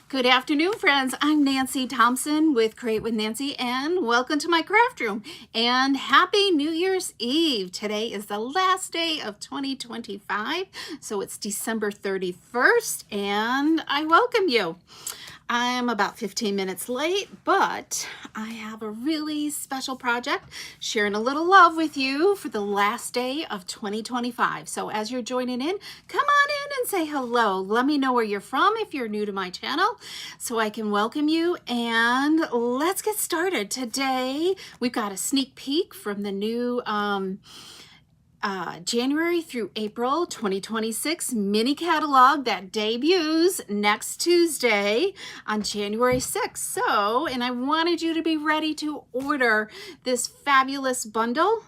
Good afternoon, friends. I'm Nancy Thompson with Create with Nancy, and welcome to my craft room. And happy New Year's Eve. Today is the last day of 2025, so it's December 31st, and I welcome you. I'm about 15 minutes late, but I have a really special project, sharing a little love with you for the last day of 2025. So as you're joining in, come on in and say hello. Let me know where you're from if you're new to my channel so I can welcome you, and let's get started. Today, we've got a sneak peek from the new January through April 2026 mini catalog that debuts next Tuesday on January 6th. So, and I wanted you to be ready to order this fabulous bundle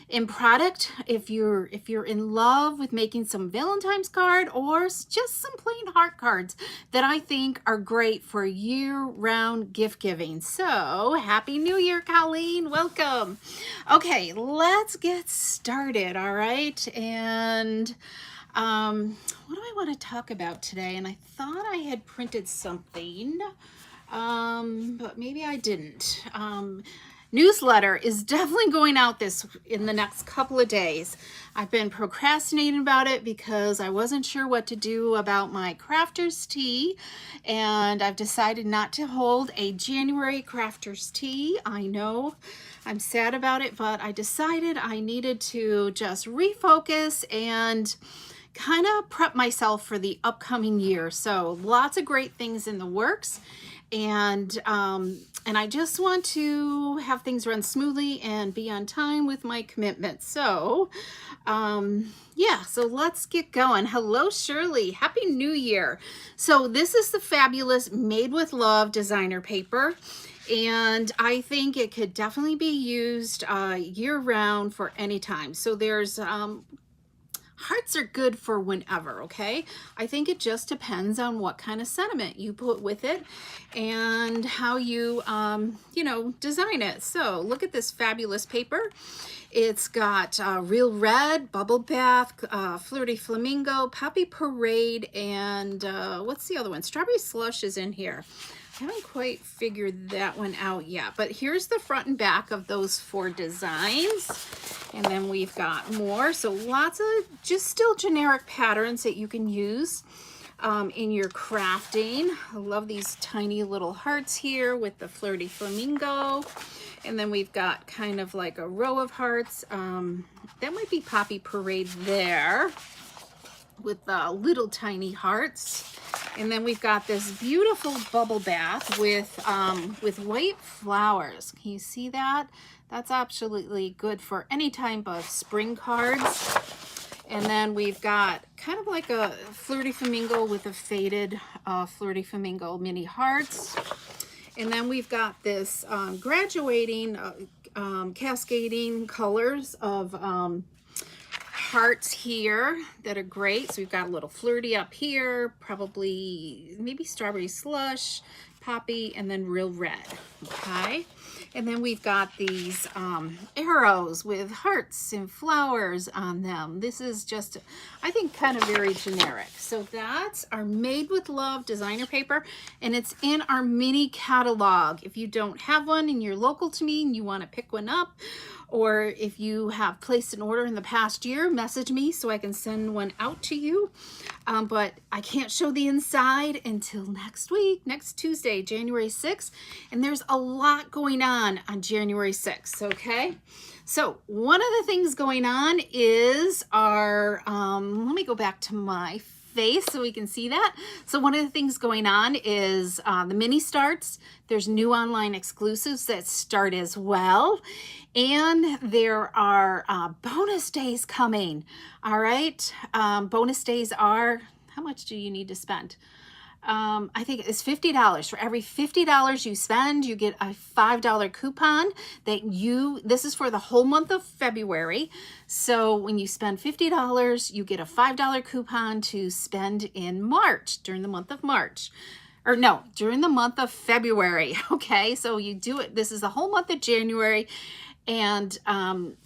in product if you're in love with making some Valentine's card or just some plain heart cards that I think are great for year-round gift giving. So, Happy New Year, Colleen. Welcome. Okay, let's get started, all right? And what do I want to talk about today? And I thought I had printed something, but maybe I didn't. Newsletter is definitely going out in the next couple of days. I've been procrastinating about it because I wasn't sure what to do about my crafters tea, and I've decided not to hold a January crafters tea. I know I'm sad about it, but I decided I needed to just refocus and kind of prep myself for the upcoming year. So lots of great things in the works, and I just want to have things run smoothly and be on time with my commitments. So yeah, so let's get going. Hello, Shirley. Happy New Year. So this is the fabulous Made with Love designer paper, and I think it could definitely be used year-round for any time. So there's hearts are good for whenever, okay? I think it just depends on what kind of sentiment you put with it and how you, design it. So look at this fabulous paper. It's got Real Red, Bubble Bath, Flirty Flamingo, Poppy Parade, and what's the other one? Strawberry Slush is in here. I haven't quite figured that one out yet, but here's the front and back of those 4 designs. And then we've got more. So lots of just still generic patterns that you can use in your crafting. I love these tiny little hearts here with the Flirty Flamingo. And then we've got kind of like a row of hearts. That might be Poppy Parade there with little tiny hearts. And then we've got this beautiful bubble bath with white flowers. Can you see that? That's absolutely good for any type of spring cards. And then we've got kind of like a Flirty Flamingo with a faded Flirty Flamingo mini hearts. And then we've got this graduating, cascading colors of hearts here that are great. So we've got a little flirty up here, probably maybe Strawberry Slush, Poppy, and then Real Red, okay? And then we've got these arrows with hearts and flowers on them. This is just, I think, kind of very generic. So that's our Made with Love designer paper, and it's in our mini catalog. If you don't have one and you're local to me and you want to pick one up, or if you have placed an order in the past year, message me so I can send one out to you. But I can't show the inside until next week, next Tuesday, January 6th. And there's a lot going on January 6th, okay? So one of the things going on is our, let me go back to my face so we can see that. So one of the things going on is the mini starts. There's new online exclusives that start as well. And there are bonus days coming. All right. Bonus days are, how much do you need to spend? I think it's $50. For every $50 you spend, you get a $5 coupon that this is for the whole month of February. So when you spend $50, you get a $5 coupon to spend in March, during the month of March. Or no, during the month of February. Okay, so you do it. This is the whole month of January. And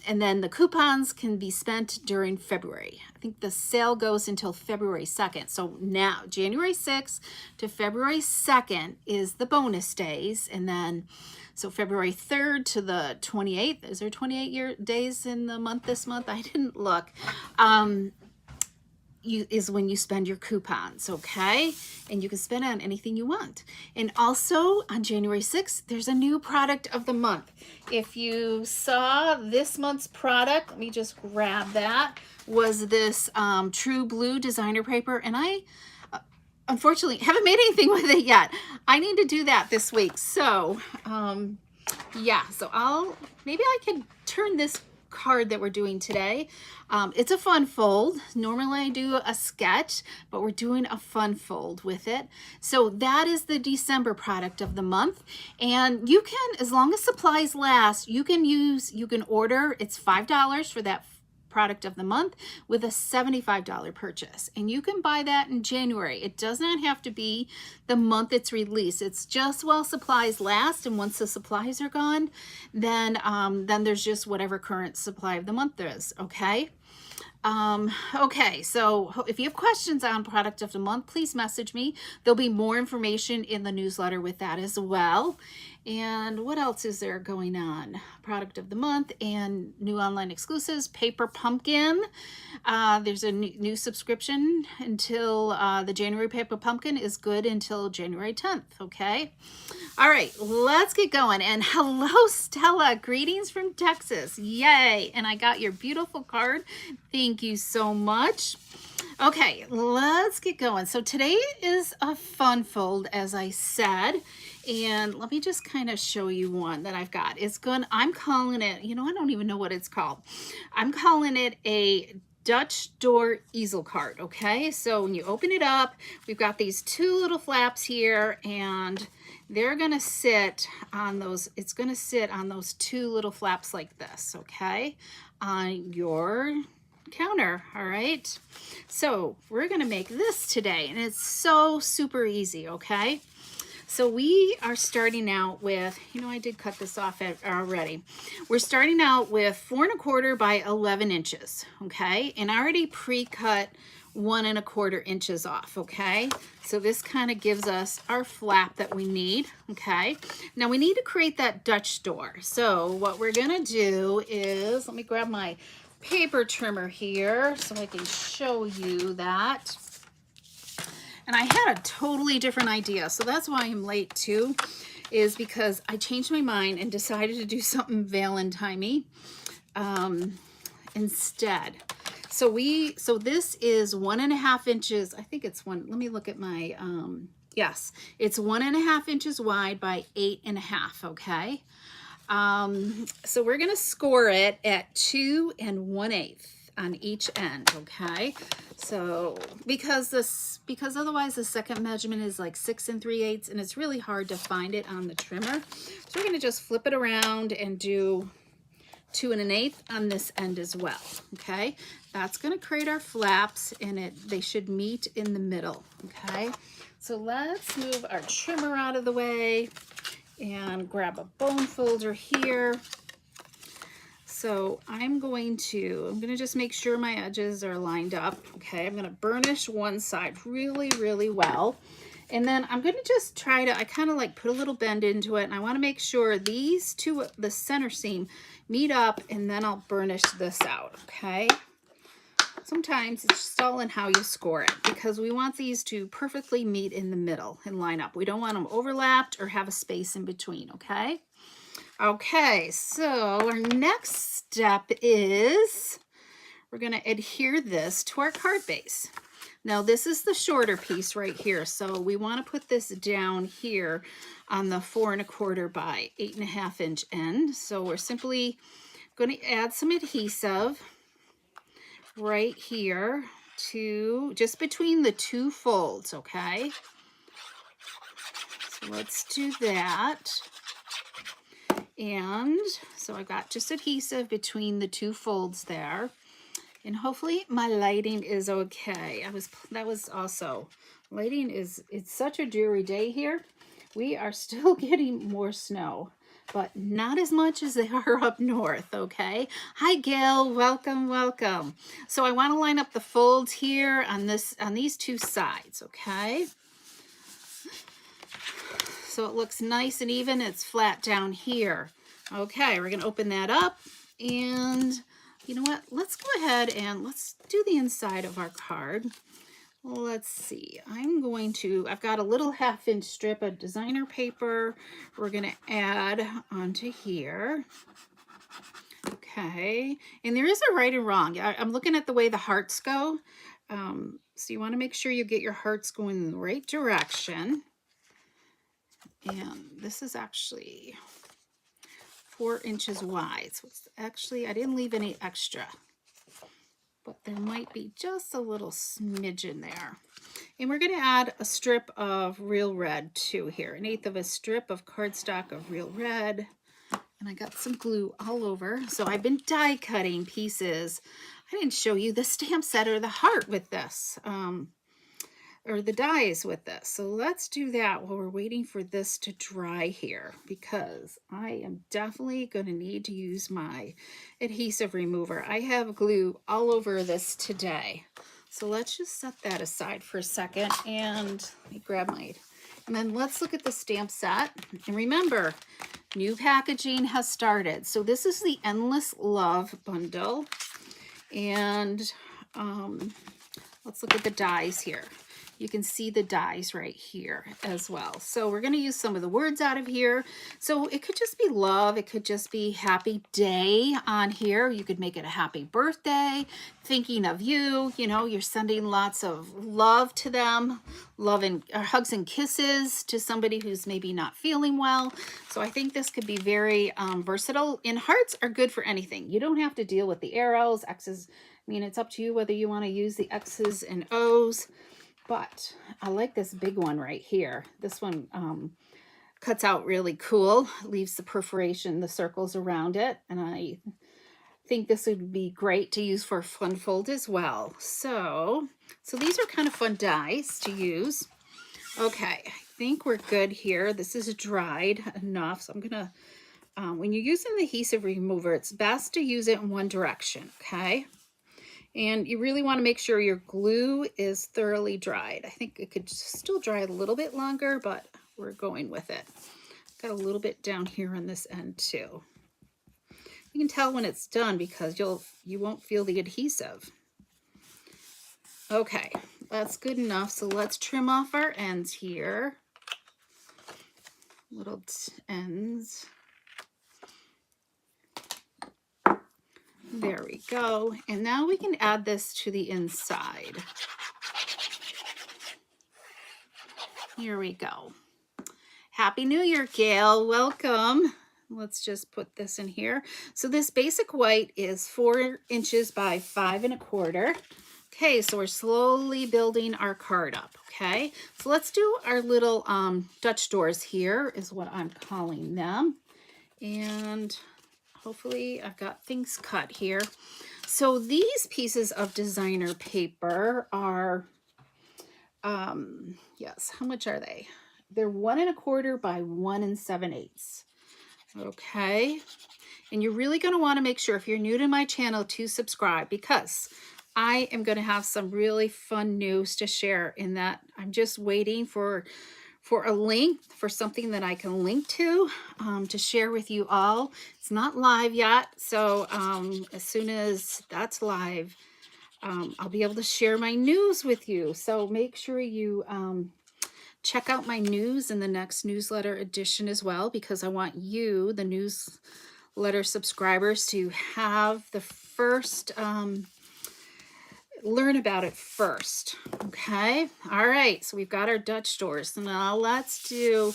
then the coupons can be spent during February. I think the sale goes until February 2nd. So now January 6th to February 2nd is the bonus days. And then so February 3rd to the 28th, is there 28 days in the month this month? I didn't look. Is when you spend your coupons, okay? And you can spend it on anything you want. And also on January 6th, there's a new product of the month. If you saw this month's product, let me just grab that, was this True Blue designer paper. And I unfortunately haven't made anything with it yet. I need to do that this week. So yeah, so maybe I can turn this card that we're doing today. It's a fun fold. Normally I do a sketch, but we're doing a fun fold with it. So that is the December product of the month. And you can, as long as supplies last, you can order, it's $5 for that product of the month with a $75 purchase, and you can buy that in January. It does not have to be the month it's released. It's just while supplies last, and once the supplies are gone, then there's just whatever current supply of the month there is. Okay. Okay, so if you have questions on product of the month, please message me. There'll be more information in the newsletter with that as well. And what else is there going on? Product of the month and new online exclusives. Paper Pumpkin. There's a new subscription until the January Paper Pumpkin is good until January 10th. Okay. All right, let's get going. And hello, Stella. Greetings from Texas. Yay. And I got your beautiful card. Thank you so much. Okay, let's get going. So today is a fun fold, as I said. And let me just kind of show you one that I've got. I'm calling it, I don't even know what it's called. I'm calling it a Dutch Door Easel Card, okay? So when you open it up, we've got these two little flaps here, and they're going to sit on those, it's going to sit on those two little flaps like this, okay? On your counter. All right, so we're gonna make this today, and it's so super easy. Okay, so we are starting out with, I did cut this off already. We're starting out with 4 1/4 by 11 inches. Okay, and I already pre-cut 1 1/4 inches off. Okay, so this kind of gives us our flap that we need. Okay, now we need to create that Dutch door. So what we're gonna do is, let me grab my paper trimmer here so I can show you that. And I had a totally different idea, so that's why I'm late too, is because I changed my mind and decided to do something Valentine-y instead. So this is 1 1/2 inches. I think it's one. Let me look at my yes, it's 1 1/2 inches wide by 8 1/2. Okay. So we're going to score it at 2 1/8 on each end. Okay. So because otherwise the second measurement is like 6 3/8, and it's really hard to find it on the trimmer. So we're going to just flip it around and do 2 1/8 on this end as well. Okay. That's going to create our flaps, and they should meet in the middle. Okay. So let's move our trimmer out of the way and grab a bone folder here. So I'm going to just make sure my edges are lined up. Okay, I'm going to burnish one side really, really well. And then I'm going to just try to, I kind of like put a little bend into it, and I want to make sure these two, the center seam, meet up, and then I'll burnish this out. Okay. Sometimes it's just all in how you score it, because we want these to perfectly meet in the middle and line up. We don't want them overlapped or have a space in between, okay? Okay, so our next step is we're going to adhere this to our card base. Now this is the shorter piece right here, so we want to put this down here on the 4 1/4 by 8 1/2 inch end. So we're simply going to add some adhesive right here to just between the two folds. Okay, so let's do that. And so I got just adhesive between the two folds there, and hopefully my lighting is okay. That was also lighting it's such a dreary day here. We are still getting more snow. but not as much as they are up north, okay? Hi, Gail. Welcome, welcome. So I want to line up the folds here on these two sides, okay? So it looks nice and even. It's flat down here. Okay, we're going to open that up. And you know what? Let's go ahead and let's do the inside of our card. Let's see. I've got a little 1/2-inch strip of designer paper we're going to add onto here. Okay. And there is a right and wrong. I'm looking at the way the hearts go. So you want to make sure you get your hearts going in the right direction. And this is actually 4 inches wide. So it's actually, I didn't leave any extra, but there might be just a little smidgen there. And we're going to add a strip of real red too here, 1/8 of a strip of cardstock of real red. And I got some glue all over. So I've been die cutting pieces. I didn't show you the stamp set or the heart with this, or the dies with this. So let's do that while we're waiting for this to dry here, because I am definitely going to need to use my adhesive remover. I have glue all over this today. So let's just set that aside for a second, and let me grab my, and then let's look at the stamp set. And remember, new packaging has started. So this is the Endless Love bundle. And let's look at the dies here. You can see the dies right here as well. So we're going to use some of the words out of here. So it could just be love. It could just be happy day on here. You could make it a happy birthday, thinking of you. You know, you're sending lots of love to them, love and hugs and kisses to somebody who's maybe not feeling well. So I think this could be very versatile. And hearts are good for anything. You don't have to deal with the arrows, X's. I mean, it's up to you whether you want to use the X's and O's. But I like this big one right here. This one cuts out really cool, leaves the perforation, the circles around it. And I think this would be great to use for a fun fold as well. So these are kind of fun dies to use. Okay, I think we're good here. This is dried enough. So I'm going to, when you're using the adhesive remover, it's best to use it in one direction, okay? And you really want to make sure your glue is thoroughly dried. I think it could still dry a little bit longer, but we're going with it. Got a little bit down here on this end too. You can tell when it's done because you won't feel the adhesive. Okay, that's good enough. So let's trim off our ends here. Little ends. There we go. And now we can add this to the inside. Here we go. Happy New Year, Gail. Welcome. Let's just put this in here. So this basic white is 4 inches by 5 1/4. Okay, so we're slowly building our card up, okay? So let's do our little Dutch doors here is what I'm calling them. And hopefully I've got things cut here. So these pieces of designer paper are, yes, how much are they? They're 1 1/4 by 1 7/8. Okay. And you're really going to want to make sure, if you're new to my channel, to subscribe, because I am going to have some really fun news to share in that. I'm just waiting for a link, for something that I can link to share with you all. It's not live yet, so as soon as that's live, I'll be able to share my news with you. So make sure you check out my news in the next newsletter edition as well, because I want you, the newsletter subscribers, to have the first learn about it first. Okay. All right. So we've got our Dutch doors. So now let's do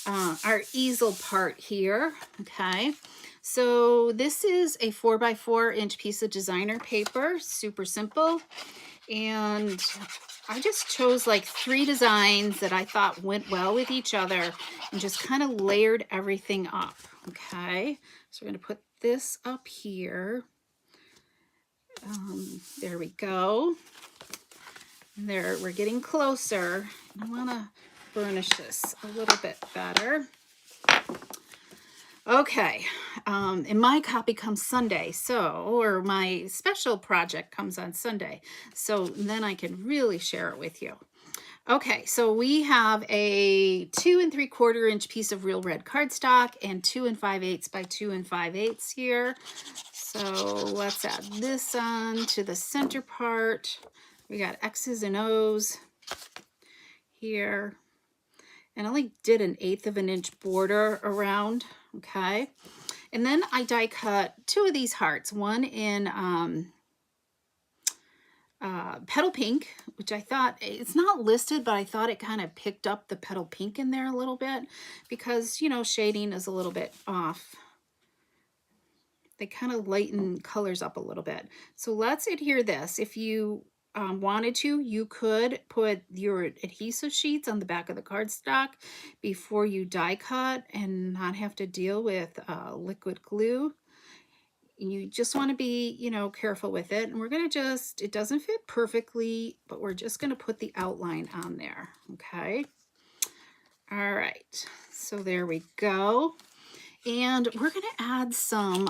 our easel part here. Okay. So this is a 4 by 4 inch piece of designer paper. Super simple. And I just chose like 3 designs that I thought went well with each other and just kind of layered everything up. Okay. So we're going to put this up here. There we go. There, we're getting closer. I want to burnish this a little bit better. Okay, and my copy comes Sunday, or my special project comes on Sunday, so then I can really share it with you. Okay, so we have a 2 3/4 inch piece of real red cardstock and 2 5/8 by 2 5/8 here. So let's add this on to the center part. We got X's and O's here. And I only did 1/8 of an inch border around, okay? And then I die cut 2 of these hearts, one in petal pink, which I thought, it's not listed, but I thought it kind of picked up the petal pink in there a little bit because, you know, shading is a little bit off. They kind of lighten colors up a little bit. So let's adhere this. If you wanted to, you could put your adhesive sheets on the back of the cardstock before you die cut and not have to deal with liquid glue. You just want to be, you know, careful with it. And we're going to just, it doesn't fit perfectly, but we're just going to put the outline on there. Okay. All right. So there we go. And we're going to add some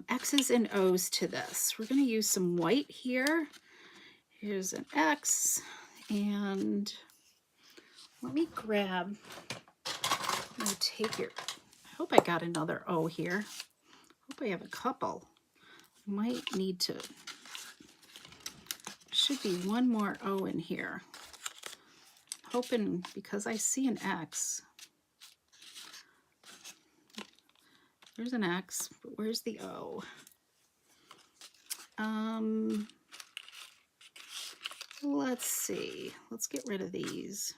X's and O's to this. We're going to use some white here. Here's an X. And let me grab, I'm going to take your, I hope I got another O here. Hope I have a couple. Might need to, should be one more O in here. Hoping, because I see an X. There's an X, but where's the O? Let's see. Let's get rid of these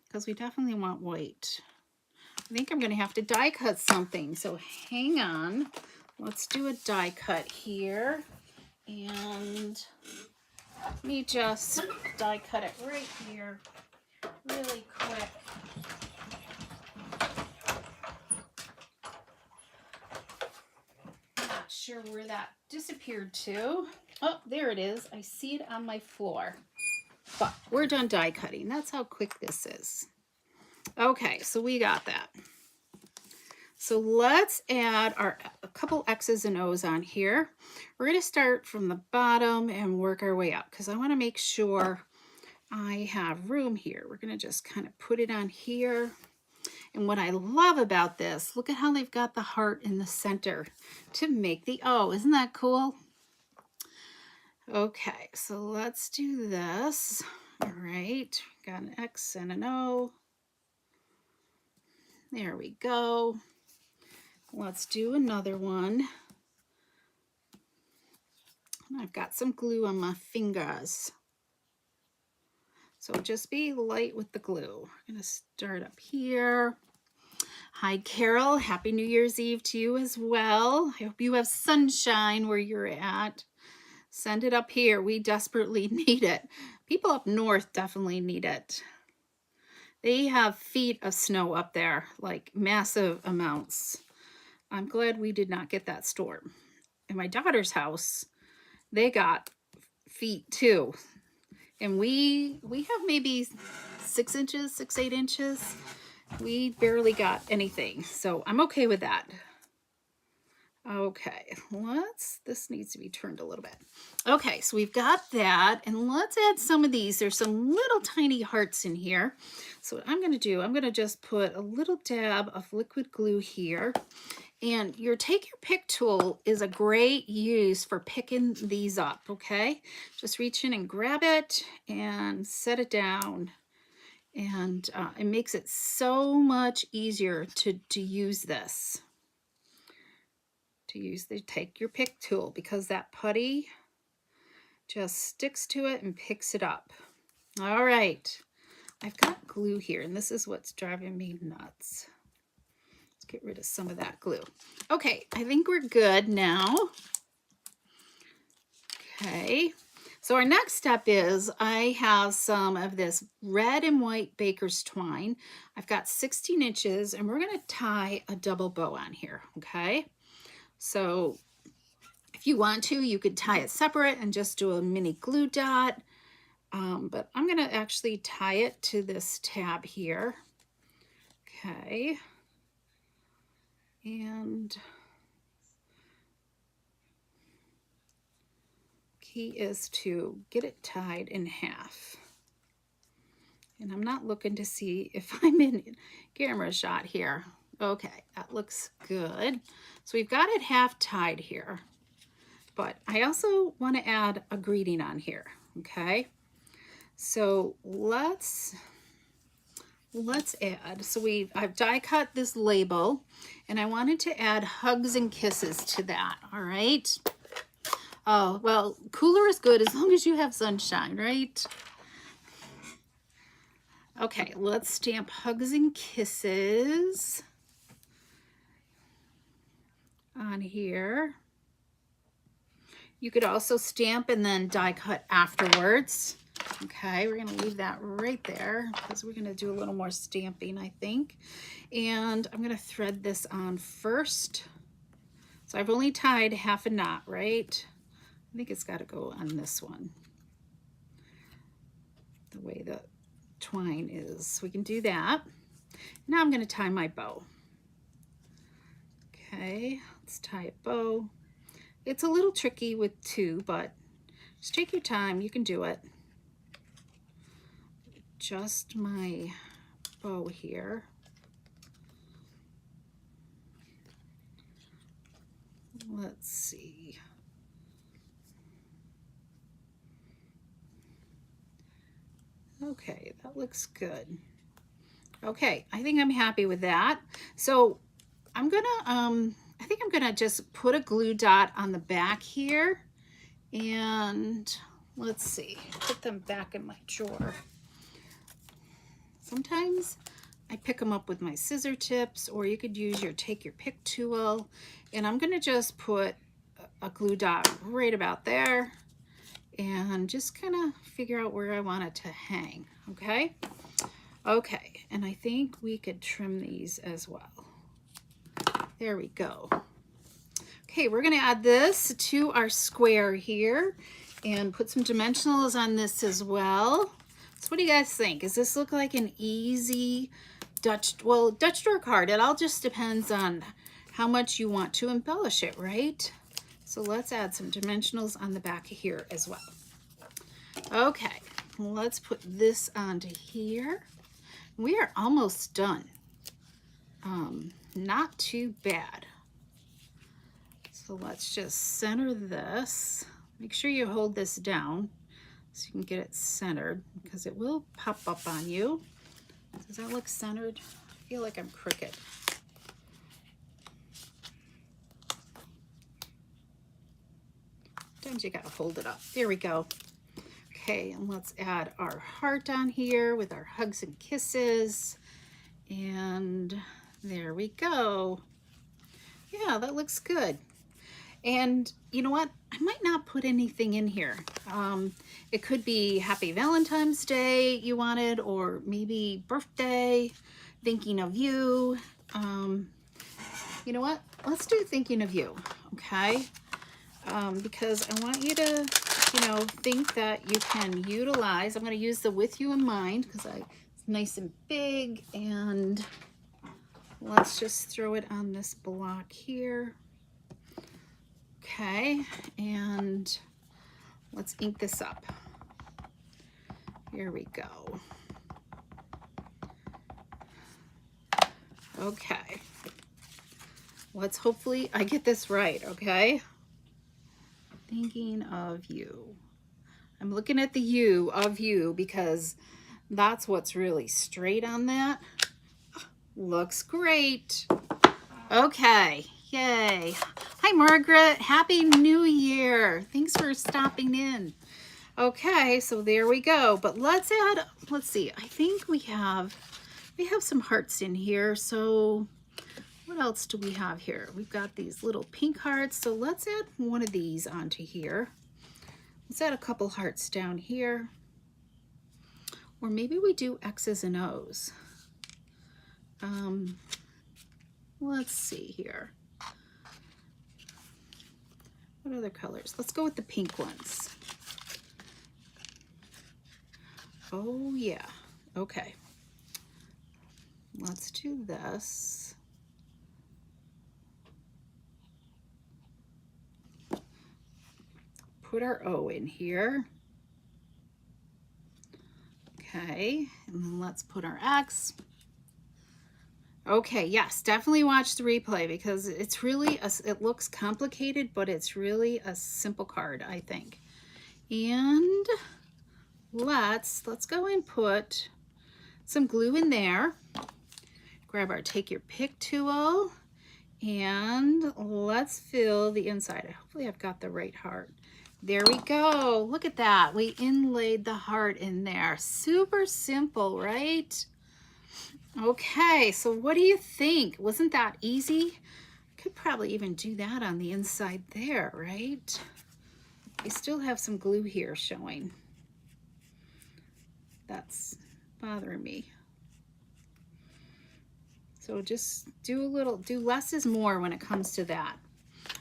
because we definitely want white. I think I'm going to have to die cut something, so hang on. Let's do a die cut here, and let me just die cut it right here really quick. Not sure where that disappeared to. Oh, there it is. I see it on my floor. But we're done die cutting. That's how quick this is. Okay, so we got that. So let's add a couple X's and O's on here. We're going to start from the bottom and work our way up because I want to make sure I have room here. We're going to just kind of put it on here. And what I love about this, look at how they've got the heart in the center to make the O. Isn't that cool? Okay, so let's do this. All right, got an X and an O. There we go. Let's do another one. I've got some glue on my fingers. So just be light with the glue. I'm gonna start up here. Hi, Carol. Happy New Year's Eve to you as well. I hope you have sunshine where you're at. Send it up here. We desperately need it. People up north definitely need it. They have feet of snow up there, like massive amounts. I'm glad we did not get that storm. In my daughter's house, they got feet too. And we have maybe 6 inches, 8 inches. We barely got anything. So I'm okay with that. Okay, this needs to be turned a little bit. Okay, so we've got that, and let's add some of these. There's some little tiny hearts in here. So what I'm going to do, I'm going to just put a little dab of liquid glue here. And your take your pick tool is a great use for picking these up, okay? Just reach in and grab it and set it down. And it makes it so much easier to use this. To use the take your pick tool because that putty just sticks to it and picks it up. All right, I've got glue here, and this is what's driving me nuts. Let's get rid of some of that glue. Okay, I think we're good now. Okay, so our next step is I have some of this red and white baker's twine. I've got 16 inches, and we're going to tie a double bow on here, okay? So if you want to, you could tie it separate and just do a mini glue dot. But I'm going to actually tie it to this tab here. Okay. And key is to get it tied in half. And I'm not looking to see if I'm in camera shot here. Okay, that looks good. So we've got it half tied here, but I also want to add a greeting on here, okay? So let's add, so I've die cut this label, and I wanted to add hugs and kisses to that, all right? Oh, well, cooler is good as long as you have sunshine, right? Okay, let's stamp hugs and kisses on here. You could also stamp and then die cut afterwards. Okay, we're gonna leave that right there because we're gonna do a little more stamping, I think. And I'm gonna thread this on first. So I've only tied half a knot, right? I think it's gotta go on this one, the way the twine is. So we can do that. Now I'm gonna tie my bow. Okay, let's tie a bow. It's a little tricky with two, but just take your time, you can do it. Adjust my bow here. Let's see. Okay, that looks good. Okay, I think I'm happy with that. So I'm gonna, I think I'm gonna just put a glue dot on the back here, and let's see, put them back in my drawer. Sometimes I pick them up with my scissor tips, or you could use your take your pick tool, and I'm gonna just put a glue dot right about there and just kind of figure out where I want it to hang, okay? Okay, and I think we could trim these as well. There we go. Okay, we're gonna add this to our square here and put some dimensionals on this as well. So what do you guys think? Does this look like an easy Dutch door card? It all just depends on how much you want to embellish it, right? So let's add some dimensionals on the back here as well. Okay, let's put this onto here. We are almost done. Not too bad. So let's just center this. Make sure you hold this down so you can get it centered, because it will pop up on you. Does that look centered? I feel like I'm crooked. Sometimes you gotta hold it up. There we go. Okay, and let's add our heart on here with our hugs and kisses. And there we go. Yeah, that looks good. And you know what? I might not put anything in here. It could be Happy Valentine's Day you wanted, or maybe birthday, thinking of you. You know what? Let's do thinking of you, okay? Because I want you to, you know, think that you can utilize. I'm going to use the with you in mind because it's nice and big. And let's just throw it on this block here. Okay, and let's ink this up. Here we go. Okay, let's hopefully I get this right, okay? Thinking of you. I'm looking at the you of you because that's what's really straight on that. Looks great. Okay, yay. Hi, Margaret. Happy New Year. Thanks for stopping in. Okay, so there we go. But let's see. I think we have some hearts in here. So what else do we have here? We've got these little pink hearts. So let's add one of these onto here. Let's add a couple hearts down here. Or maybe we do X's and O's. Let's see here. What other colors? Let's go with the pink ones. Oh yeah, okay. Let's do this. put our O in here. Okay, and then let's put our X. Okay, yes, definitely watch the replay because it's really, it looks complicated, but it's really a simple card, I think. And let's go and put some glue in there. Grab our take your pick tool and let's fill the inside. Hopefully I've got the right heart. There we go. Look at that. We inlaid the heart in there. Super simple, right? Okay, so what do you think? Wasn't that easy? Could probably even do that on the inside there, right? We still have some glue here showing. That's bothering me. So just do less is more when it comes to that.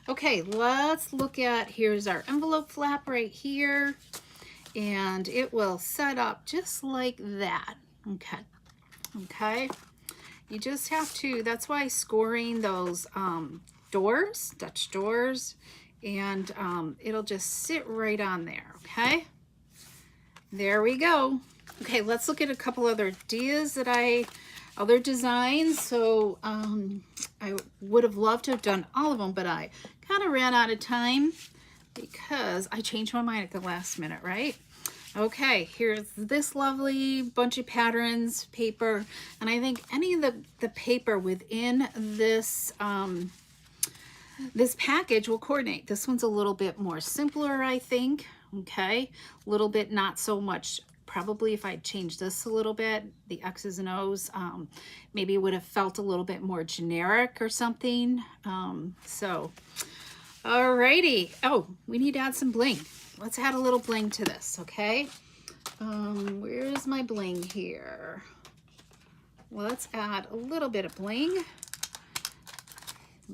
Okay, let's look at, here's our envelope flap right here, and it will set up just like that. Okay, you just have to, that's why scoring those doors, Dutch doors, and it'll just sit right on there. Okay, there we go. Okay, let's look at a couple other ideas that other designs. So I would have loved to have done all of them, but I kind of ran out of time because I changed my mind at the last minute, right? Okay, here's this lovely bunch of patterns, paper, and I think any of the paper within this this package will coordinate. This one's a little bit more simpler, I think. Okay, a little bit not so much. Probably if I changed this a little bit, the X's and O's, maybe it would have felt a little bit more generic or something. So, alrighty. Oh, we need to add some bling. Let's add a little bling to this, okay? Where's my bling here? Let's add a little bit of bling.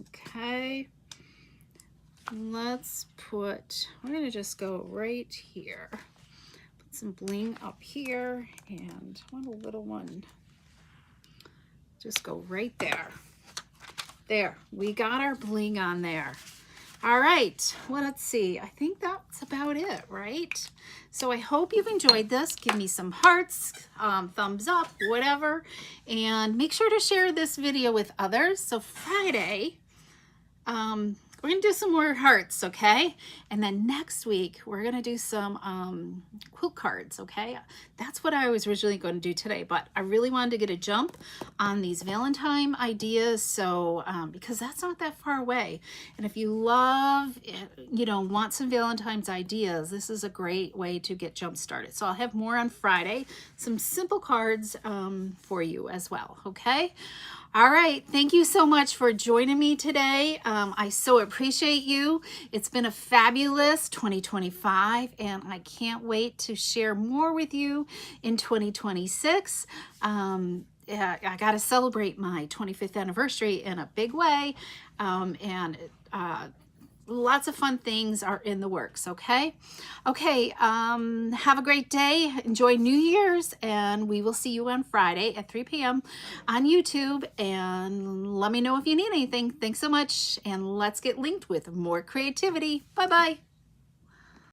Okay. Let's put, we're gonna just go right here. Some bling up here, and one little one just go right there. There, we got our bling on there. All right, well, let's see, I think that's about it, right? So I hope you've enjoyed this. Give me some hearts, thumbs up, whatever, and make sure to share this video with others. So Friday, we're gonna do some more hearts, okay? And then next week, we're gonna do some quilt cards, okay? That's what I was originally going to do today, but I really wanted to get a jump on these Valentine ideas, so because that's not that far away. And if you love, you know, want some Valentine's ideas, this is a great way to get jump started. So I'll have more on Friday, some simple cards for you as well, okay? All right, thank you so much for joining me today. I so appreciate you. It's been a fabulous 2025, and I can't wait to share more with you in 2026. I got to celebrate my 25th anniversary in a big way, and lots of fun things are in the works, okay? Okay, have a great day. Enjoy New Year's, and we will see you on Friday at 3 p.m. on YouTube, and let me know if you need anything. Thanks so much, and let's get linked with more creativity. Bye-bye.